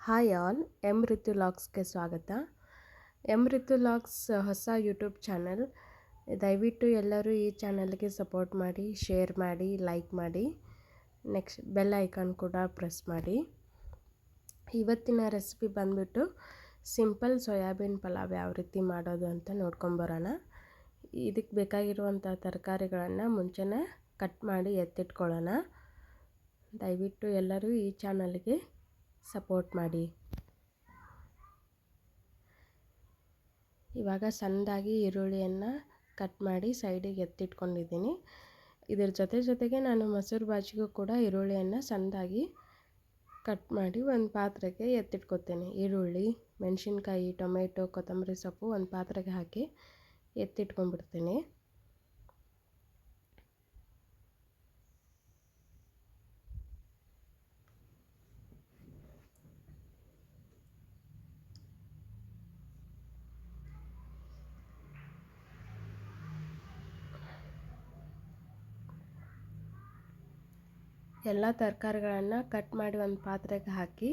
Hi all, Ritu ಲಾಗ್ಸ್ಗೆ ಸ್ವಾಗತ. Ritu logs ಹೊಸ YouTube channel. ದಯವಿಟ್ಟು ಎಲ್ಲರೂ ಈ ಚಾನಲ್ಗೆ ಸಪೋರ್ಟ್ ಮಾಡಿ, ಶೇರ್ ಮಾಡಿ, ಲೈಕ್ ಮಾಡಿ, ನೆಕ್ಸ್ಟ್ ಬೆಲ್ ಐಕಾನ್ ಕೂಡ ಪ್ರೆಸ್ ಮಾಡಿ. ಇವತ್ತಿನ ರೆಸಿಪಿ ಬಂದ್ಬಿಟ್ಟು ಸಿಂಪಲ್ ಸೋಯಾಬೀನ್ ಪಲಾವ್ ಯಾವ ರೀತಿ ಮಾಡೋದು ಅಂತ ನೋಡ್ಕೊಂಬರೋಣ. ಇದಕ್ಕೆ ಬೇಕಾಗಿರುವಂಥ ತರಕಾರಿಗಳನ್ನು ಮುಂಚೆನೇ ಕಟ್ ಮಾಡಿ ಎತ್ತಿಟ್ಕೊಳ್ಳೋಣ. ದಯವಿಟ್ಟು ಎಲ್ಲರೂ ಈ ಚಾನಲ್ಗೆ ಸಪೋರ್ಟ್ ಮಾಡಿ. ಇವಾಗ ಸಣ್ಣದಾಗಿ ಈರುಳ್ಳಿಯನ್ನು ಕಟ್ ಮಾಡಿ ಸೈಡಿಗೆ ಎತ್ತಿಟ್ಕೊಂಡಿದ್ದೀನಿ. ಇದರ ಜೊತೆಗೆ ನಾನು ಮೊಸರು ಬಾಜಿಗೂ ಕೂಡ ಈರುಳ್ಳಿಯನ್ನು ಸಣ್ಣದಾಗಿ ಕಟ್ ಮಾಡಿ ಒಂದು ಪಾತ್ರೆಗೆ ಎತ್ತಿಟ್ಕೊತೀನಿ. ಈರುಳ್ಳಿ, ಮೆಣಸಿನ್ಕಾಯಿ, ಟೊಮೆಟೊ, ಕೊತ್ತಂಬರಿ ಸೊಪ್ಪು ಒಂದು ಪಾತ್ರೆಗೆ ಹಾಕಿ ಎತ್ತಿಟ್ಕೊಂಡ್ಬಿಡ್ತೀನಿ. ಎಲ್ಲ ತರಕಾರಿಗಳನ್ನು ಕಟ್ ಮಾಡಿ ಒಂದು ಪಾತ್ರೆಗೆ ಹಾಕಿ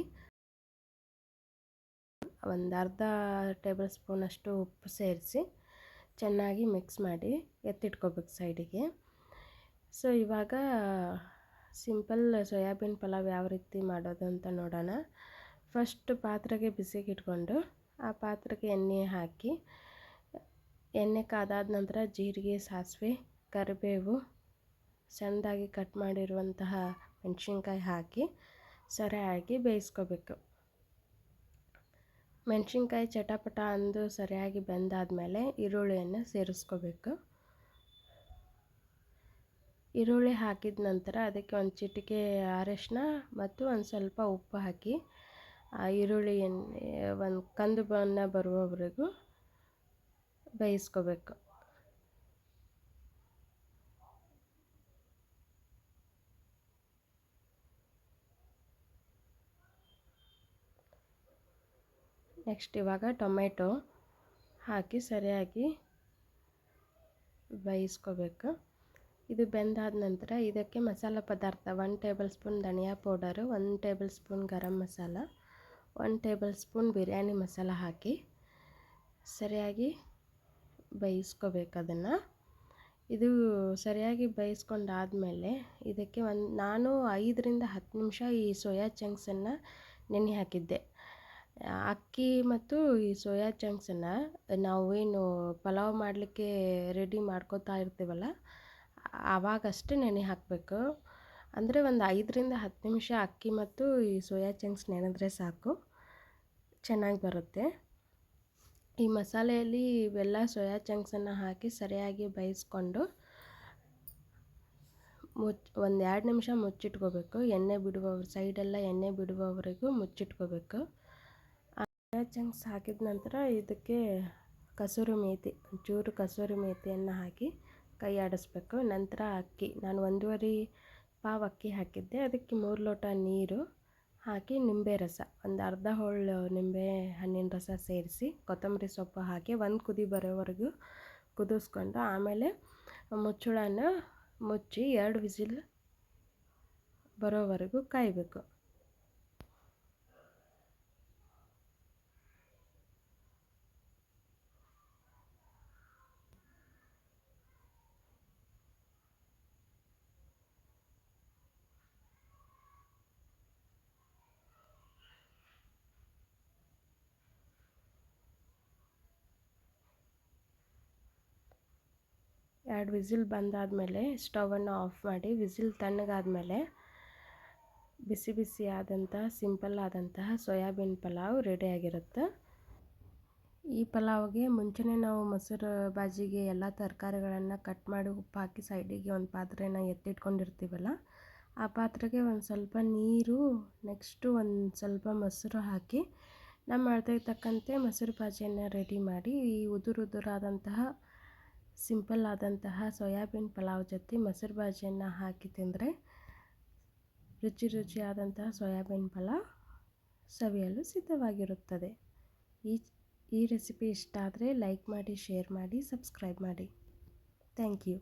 ಒಂದು ಅರ್ಧ ಟೇಬಲ್ ಸ್ಪೂನಷ್ಟು ಉಪ್ಪು ಸೇರಿಸಿ ಚೆನ್ನಾಗಿ ಮಿಕ್ಸ್ ಮಾಡಿ ಎತ್ತಿಟ್ಕೋಬೇಕು ಸೈಡಿಗೆ. ಸೊ ಇವಾಗ ಸಿಂಪಲ್ ಸೋಯಾಬೀನ್ ಪಲಾವ್ ಯಾವ ರೀತಿ ಮಾಡೋದು ಅಂತ ನೋಡೋಣ. ಫಸ್ಟ್ ಪಾತ್ರೆಗೆ ಬಿಸಿಗೆ ಇಟ್ಕೊಂಡು ಆ ಪಾತ್ರೆಗೆ ಎಣ್ಣೆ ಹಾಕಿ, ಎಣ್ಣೆ ಕಾದಾದ ನಂತರ ಜೀರಿಗೆ, ಸಾಸಿವೆ, ಕರಿಬೇವು, ಸಣ್ಣದಾಗಿ ಕಟ್ ಮಾಡಿರುವಂತಹ ಮೆಣಸಿನ್ಕಾಯಿ ಹಾಕಿ ಸರಿಯಾಗಿ ಬೇಯಿಸ್ಕೋಬೇಕು. ಮೆಣಸಿನ್ಕಾಯಿ ಚಟಪಟ ಅಂದು ಸರಿಯಾಗಿ ಬೆಂದಾದಮೇಲೆ ಈರುಳ್ಳಿಯನ್ನು ಸೇರಿಸ್ಕೋಬೇಕು. ಈರುಳ್ಳಿ ಹಾಕಿದ ನಂತರ ಅದಕ್ಕೆ ಒಂದು ಚಿಟಿಕೆ ಅರಿಶಿನ ಮತ್ತು ಒಂದು ಸ್ವಲ್ಪ ಉಪ್ಪು ಹಾಕಿ ಆ ಈರುಳ್ಳಿಯನ್ನು ಒಂದು ಕಂದು ಬಣ್ಣ ಬರುವವರೆಗೂ ಬೇಯಿಸ್ಕೋಬೇಕು. ನೆಕ್ಸ್ಟ್ ಇವಾಗ ಟೊಮೆಟೊ ಹಾಕಿ ಸರಿಯಾಗಿ ಬೇಯಿಸ್ಕೋಬೇಕು. ಇದು ಬೆಂದಾದ ನಂತರ ಇದಕ್ಕೆ ಮಸಾಲ ಪದಾರ್ಥ 1 ಟೇಬಲ್ ಸ್ಪೂನ್ ಧನಿಯಾ powder, 1 table spoon garam masala, 1 table spoon biryani masala ಹಾಕಿ ಸರಿಯಾಗಿ ಬೇಯಿಸ್ಕೋಬೇಕು. ಅದನ್ನು ಇದು ಸರಿಯಾಗಿ ಬೇಯಿಸ್ಕೊಂಡಾದಮೇಲೆ ಇದಕ್ಕೆ ನಾನು 5ರಿಂದ 10 ನಿಮಿಷ ಈ ಸೋಯಾ ಚಂಕ್ಸನ್ನು ನೆನೆ ಹಾಕಿದ್ದೆ. ಅಕ್ಕಿ ಮತ್ತು ಈ ಸೋಯಾ ಚಂಕ್ಸನ್ನು ನಾವೇನು ಪಲಾವ್ ಮಾಡಲಿಕ್ಕೆ ರೆಡಿ ಮಾಡ್ಕೋತಾ ಇರ್ತೀವಲ್ಲ ಆವಾಗಷ್ಟೇ ನೆನೆ ಹಾಕಬೇಕು. ಅಂದರೆ ಒಂದು 5ರಿಂದ 10 ನಿಮಿಷ ಅಕ್ಕಿ ಮತ್ತು ಈ ಸೋಯಾ ಚಂಕ್ಸ್ ನೆನೆದ್ರೆ ಸಾಕು, ಚೆನ್ನಾಗಿ ಬರುತ್ತೆ. ಈ ಮಸಾಲೆಯಲ್ಲಿ ಇವೆಲ್ಲ ಸೋಯಾ ಚಂಕ್ಸನ್ನು ಹಾಕಿ ಸರಿಯಾಗಿ ಬೇಯಿಸ್ಕೊಂಡು ಒಂದು 2 ನಿಮಿಷ ಮುಚ್ಚಿಟ್ಕೋಬೇಕು. ಎಣ್ಣೆ ಬಿಡುವ ಸೈಡೆಲ್ಲ ಎಣ್ಣೆ ಬಿಡುವವರೆಗೂ ಮುಚ್ಚಿಟ್ಕೋಬೇಕು. ಸೋಯಾ ಚಂಕ್ಸ್ ಹಾಕಿದ ನಂತರ ಇದಕ್ಕೆ ಕಸೂರಿ ಮೇಥಿ, ಒಂಚೂರು ಕಸೂರಿ ಮೇಥಿಯನ್ನು ಹಾಕಿ ಕೈ ಆಡಿಸ್ಬೇಕು. ನಂತರ ಅಕ್ಕಿ, ನಾನು 1.5 ಪಾವ್ ಅಕ್ಕಿ ಹಾಕಿದ್ದೆ. ಅದಕ್ಕೆ 3 ಲೋಟ ನೀರು ಹಾಕಿ ನಿಂಬೆ ರಸ, ಒಂದು ಅರ್ಧ ಹೋಳು ನಿಂಬೆ ಹಣ್ಣಿನ ರಸ ಸೇರಿಸಿ ಕೊತ್ತಂಬರಿ ಸೊಪ್ಪು ಹಾಕಿ ಒಂದು ಕುದಿ ಬರೋವರೆಗೂ ಕುದಿಸ್ಕೊಂಡು ಆಮೇಲೆ ಮುಚ್ಚಳನ ಮುಚ್ಚಿ 2 ವಿಸಿಲ್ ಬರೋವರೆಗೂ ಕಾಯಬೇಕು. ಎರಡು ವಿಸಿಲ್ ಬಂದಾದಮೇಲೆ ಸ್ಟವನ್ನು ಆಫ್ ಮಾಡಿ ವಿಸಿಲ್ ತಣ್ಣಗಾದಮೇಲೆ ಬಿಸಿ ಬಿಸಿ ಆದಂತಹ ಸಿಂಪಲ್ ಆದಂತಹ ಸೋಯಾಬೀನ್ ಪಲಾವ್ ರೆಡಿಯಾಗಿರುತ್ತೆ. ಈ ಪಲಾವ್ಗೆ ಮುಂಚೆನೇ ನಾವು ಮೊಸರು ಬಾಜಿಗೆ ಎಲ್ಲ ತರಕಾರಿಗಳನ್ನು ಕಟ್ ಮಾಡಿ ಉಪ್ಪು ಹಾಕಿ ಸೈಡಿಗೆ ಒಂದು ಪಾತ್ರೆನ ಎತ್ತಿಟ್ಕೊಂಡಿರ್ತೀವಲ್ಲ ಆ ಪಾತ್ರೆಗೆ ಒಂದು ಸ್ವಲ್ಪ ನೀರು, ನೆಕ್ಸ್ಟು ಒಂದು ಸ್ವಲ್ಪ ಮೊಸರು ಹಾಕಿ ನಮ್ಮ ಅಳತೆಗೆ ತಕ್ಕಂತೆ ಮೊಸರು ಬಾಜಿಯನ್ನು ರೆಡಿ ಮಾಡಿ ಈ ಉದುರಾದಂತಹ ಸಿಂಪಲ್ ಆದಂತಹ ಸೋಯಾಬೀನ್ ಪಲಾವ್ ಜೊತೆ ಮೊಸರು ಬಾಜಿಯನ್ನು ಹಾಕಿ ತಿಂದರೆ ರುಚಿಯಾದಂತಹ ಸೋಯಾಬೀನ್ ಪಲಾವ್ ಸವಿಯಲು ಸಿದ್ಧವಾಗಿರುತ್ತದೆ. ಈ ರೆಸಿಪಿ ಇಷ್ಟ ಆದರೆ ಲೈಕ್ ಮಾಡಿ, ಶೇರ್ ಮಾಡಿ, ಸಬ್ಸ್ಕ್ರೈಬ್ ಮಾಡಿ. Thank you.